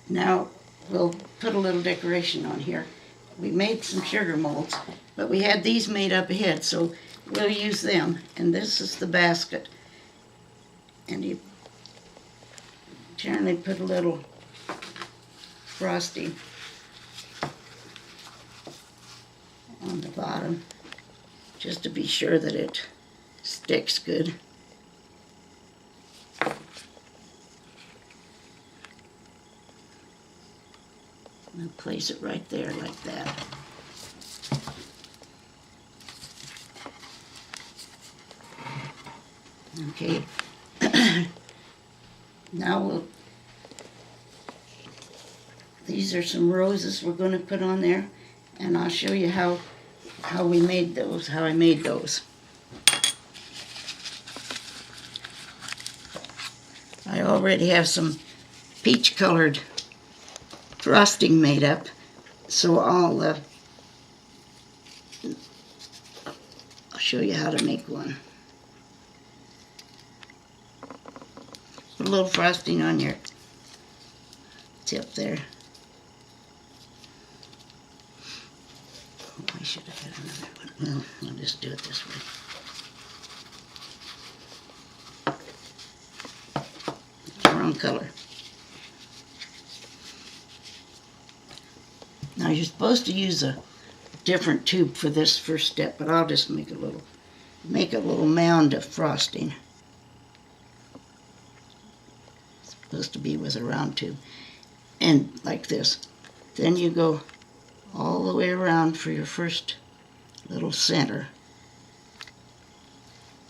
Now we'll put a little decoration on here. We made some sugar molds, but we had these made up ahead, so we'll use them. And this is the basket. And you generally put a little frosting on the bottom, just to be sure that it sticks good. And place it right there like that. Okay. Now these are some roses we're going to put on there, and I'll show you how we made those, how I made those. I already have some peach colored frosting made up, so I'll show you how to make one. Put a little frosting on your tip there. Oh, I should have had another one. Well, I'll just do it this way. Wrong color. Now you're supposed to use a different tube for this first step, but I'll just make a little mound of frosting. It's supposed to be with a round tube, and like this. Then you go all the way around for your first little center.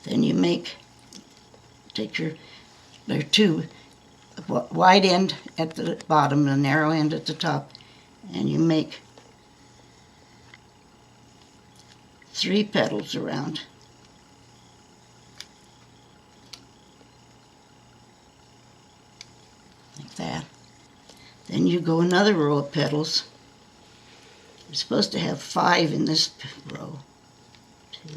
Then you take your tube, wide end at the bottom, a narrow end at the top, and you make 3 petals around. Like that. Then you go another row of petals. You're supposed to have 5 in this row. 2.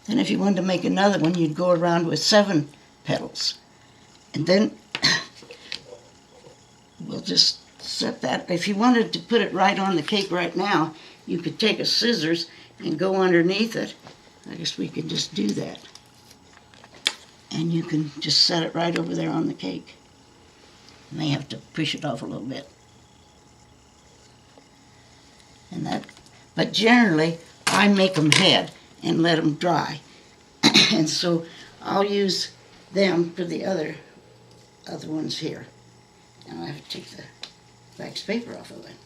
Then if you wanted to make another one, you'd go around with 7 petals. And then we'll just set that. If you wanted to put it right on the cake right now, you could take a scissors and go underneath it. I guess we could just do that. And you can just set it right over there on the cake. You may have to push it off a little bit. And that, but generally, I make them head and let them dry. And so I'll use them for the other ones here. And I have to take the wax paper off of it.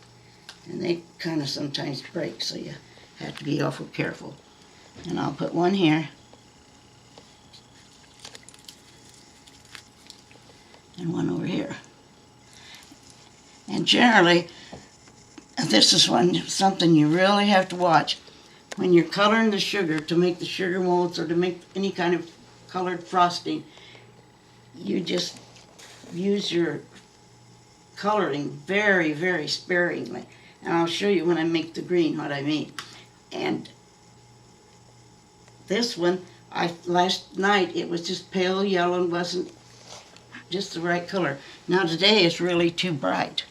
And they kind of sometimes break, so you have to be awful careful. And I'll put one here. And one over here. And generally, this is something you really have to watch. When you're coloring the sugar to make the sugar molds or to make any kind of colored frosting, you just use your coloring very, very sparingly. And I'll show you when I make the green what I mean. And this one, last night it was just pale yellow and wasn't just the right color. Now today it's really too bright.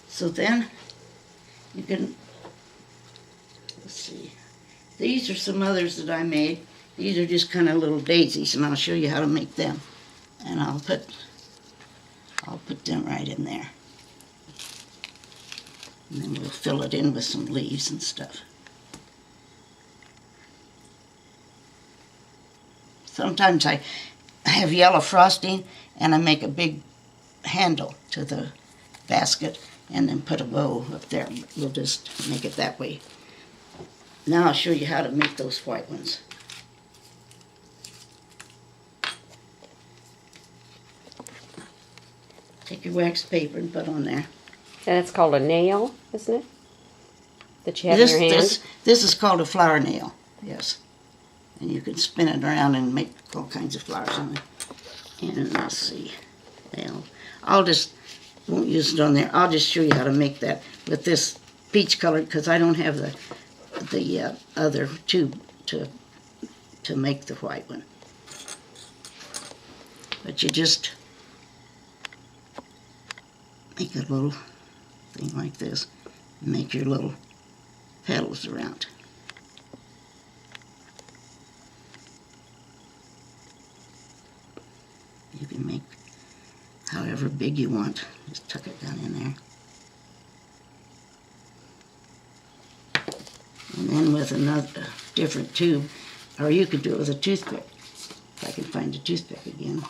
So then you can, let's see, these are some others that I made. These are just kind of little daisies, and I'll show you how to make them. And I'll put them right in there. And then we'll fill it in with some leaves and stuff. Sometimes I have yellow frosting, and I make a big handle to the basket, and then put a bow up there. We'll just make it that way. Now I'll show you how to make those white ones. Take your wax paper and put on there. And it's called a nail, isn't it? That you have in your hand? This is called a flower nail, yes. And you can spin it around and make all kinds of flowers on it. And let's see. Well, won't use it on there. I'll just show you how to make that with this peach colored because I don't have the other tube to make the white one. But you just make a little thing like this, and make your little petals around. You can make however big you want. Just tuck it down in there. And then with another different tube, or you could do it with a toothpick. If I can find a toothpick again.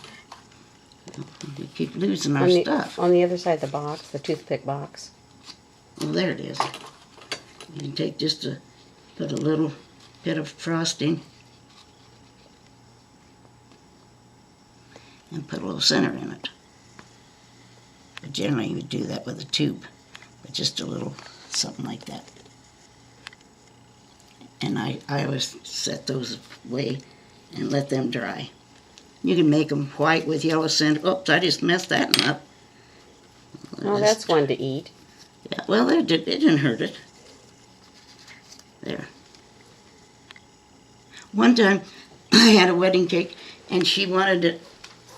We keep losing our stuff. On the other side of the box, the toothpick box. Oh, there it is. You can take put a little bit of frosting and put a little center in it. But generally you would do that with a tube, but just a little something like that. And I always set those away and let them dry. You can make them white with yellow center. Oops, I just messed that one up. Oh, that's one to eat. Yeah, well, it didn't hurt it. There. One time, I had a wedding cake, and she wanted it,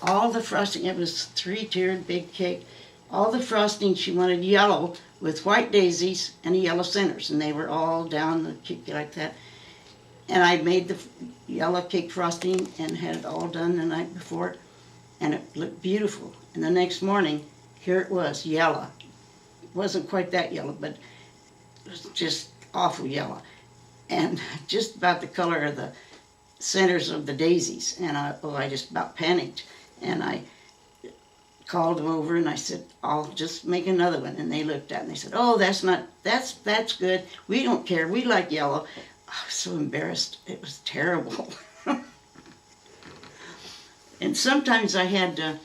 all the frosting, it was 3-tiered big cake. All the frosting, she wanted yellow with white daisies and yellow centers, and they were all down the cake like that. And I made the yellow cake frosting and had it all done the night before, and it looked beautiful. And the next morning, here it was, yellow. It wasn't quite that yellow, but it was just awful yellow. And just about the color of the centers of the daisies. And I just about panicked. And I called them over and I said, I'll just make another one. And they looked at it and they said, oh, that's good. We don't care. We like yellow. I was so embarrassed. It was terrible. And sometimes I had,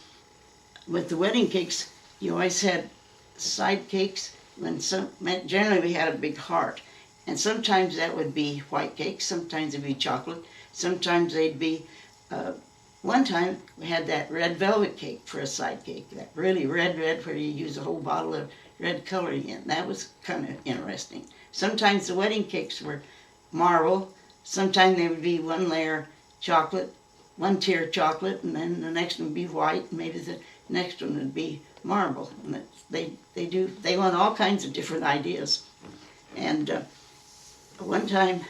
with the wedding cakes, you always had side cakes. Generally we had a big heart. And sometimes that would be white cake. Sometimes it'd be chocolate. Sometimes they'd be, one time we had that red velvet cake for a side cake. That really red where you use a whole bottle of red coloring in. That was kind of interesting. Sometimes the wedding cakes were marble. Sometimes they would be one layer chocolate, one tier chocolate, and then the next one would be white. Maybe the next one would be marble. And they want all kinds of different ideas. And one time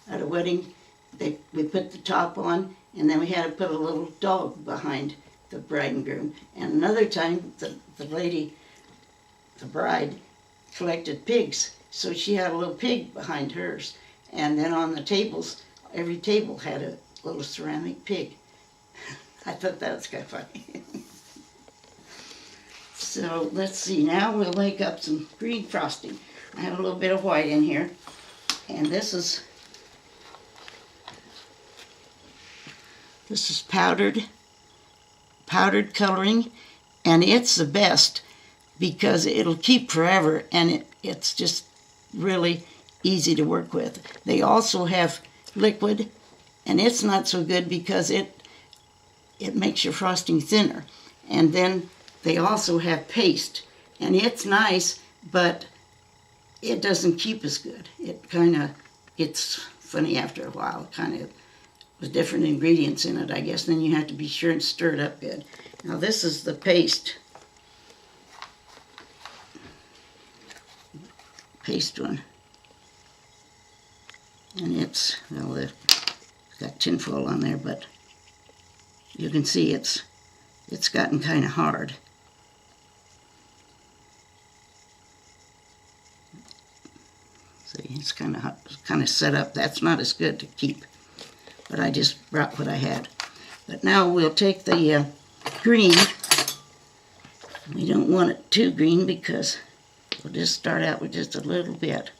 at a wedding, we put the top on, and then we had to put a little dog behind the bride and groom. And another time, the lady, the bride, collected pigs. So she had a little pig behind hers. And then on the tables, every table had a little ceramic pig. I thought that was kind of funny. So let's see, now we'll make up some green frosting. I have a little bit of white in here. And this is powdered coloring, and it's the best because it'll keep forever, and it's just really easy to work with. They also have liquid, and it's not so good because it makes your frosting thinner. And then they also have paste, and it's nice, but it doesn't keep as good. It's funny after a while. Kind of with different ingredients in it, I guess. Then you have to be sure and stir it up good. Now this is the paste one. And it's got tinfoil on there, but you can see it's gotten kind of hard. See, it's kind of set up. That's not as good to keep, but I just brought what I had. But now we'll take the green. We don't want it too green because we'll just start out with just a little bit.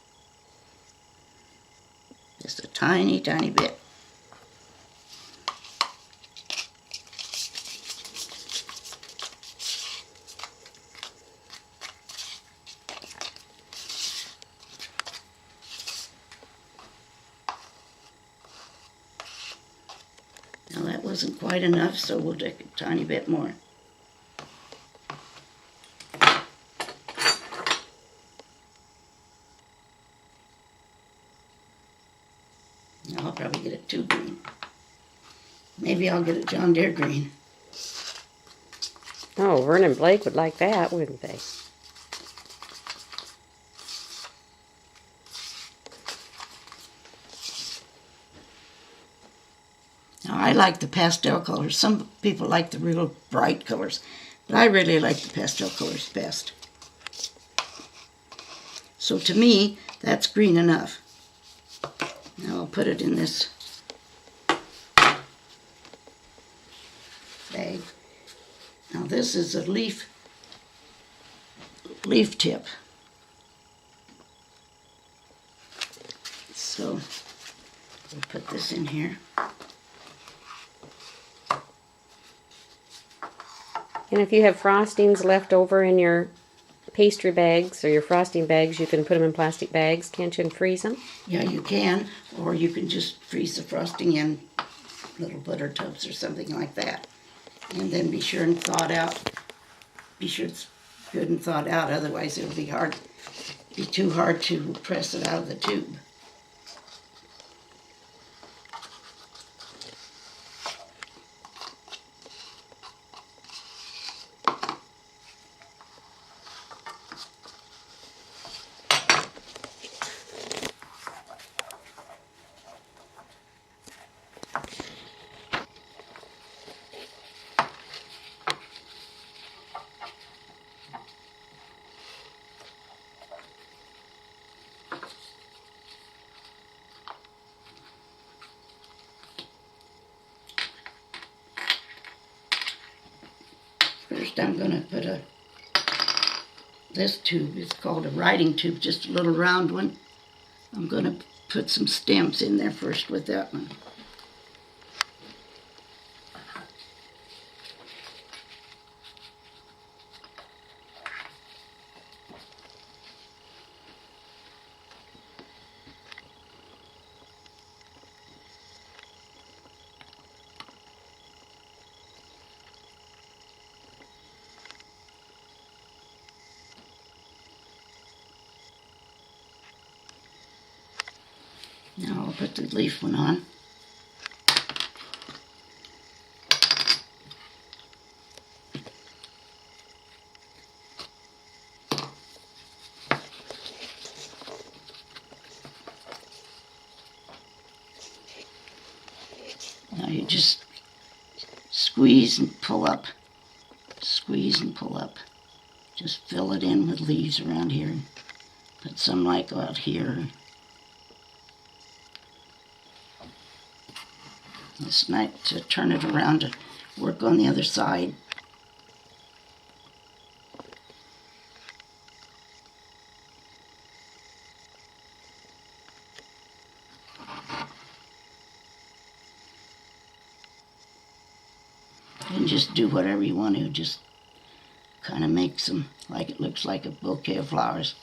Just a tiny, tiny bit. Now that wasn't quite enough, so we'll take a tiny bit more. probably get it too green. Maybe I'll get it John Deere green. Oh, Vernon Blake would like that, wouldn't they? Now, I like the pastel colors. Some people like the real bright colors, but I really like the pastel colors best. So to me, that's green enough. Now I'll put it in this bag. Now this is a leaf tip. So we'll put this in here. And if you have frostings left over in your pastry bags or your frosting bags, you can put them in plastic bags, can't you, and freeze them? Yeah, you can, or you can just freeze the frosting in little butter tubs or something like that. And then be sure and thaw it out. Be sure it's good and thawed out, otherwise it'll be too hard to press it out of the tube. First I'm going to put this tube, it's called a writing tube, just a little round one. I'm going to put some stems in there first with that one. Now I'll put the leaf one on. Now you just squeeze and pull up. Squeeze and pull up. Just fill it in with leaves around here. Put some like out here. It's nice to turn it around to work on the other side. And just do whatever you want to, just kind of make some, like it looks like a bouquet of flowers.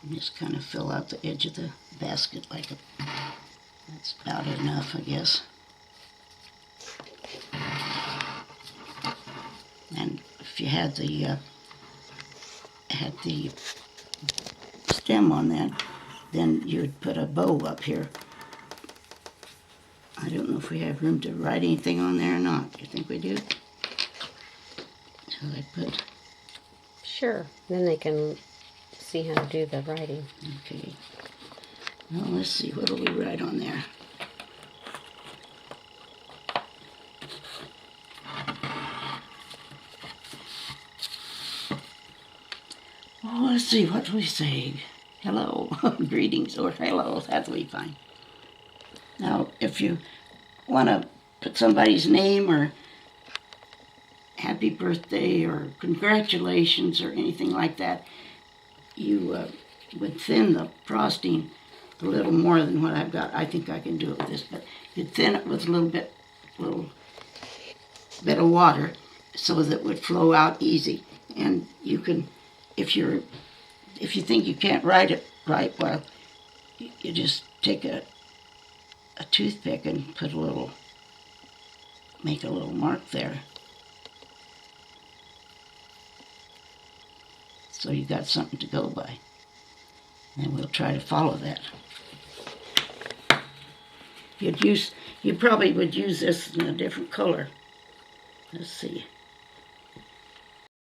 And just kind of fill out the edge of the basket like that's about enough, I guess. And if you had the stem on that, then you would put a bow up here. I don't know if we have room to write anything on there or not. Do you think we do? So I put... Sure. Then they can see how to do the writing. Okay. Well, let's see. What do we write on there? Oh, let's see. What do we say? Hello. Greetings or hello. That'll be fine. Now, if you want to put somebody's name or happy birthday or congratulations or anything like that, you would thin the frosting a little more than what I've got. I think I can do it with this, but you'd thin it with a little bit of water so that it would flow out easy. And you can, if you think you can't write it right, well, you just take a toothpick and make a little mark there. So you got something to go by. And we'll try to follow that. You probably would use this in a different color. Let's see.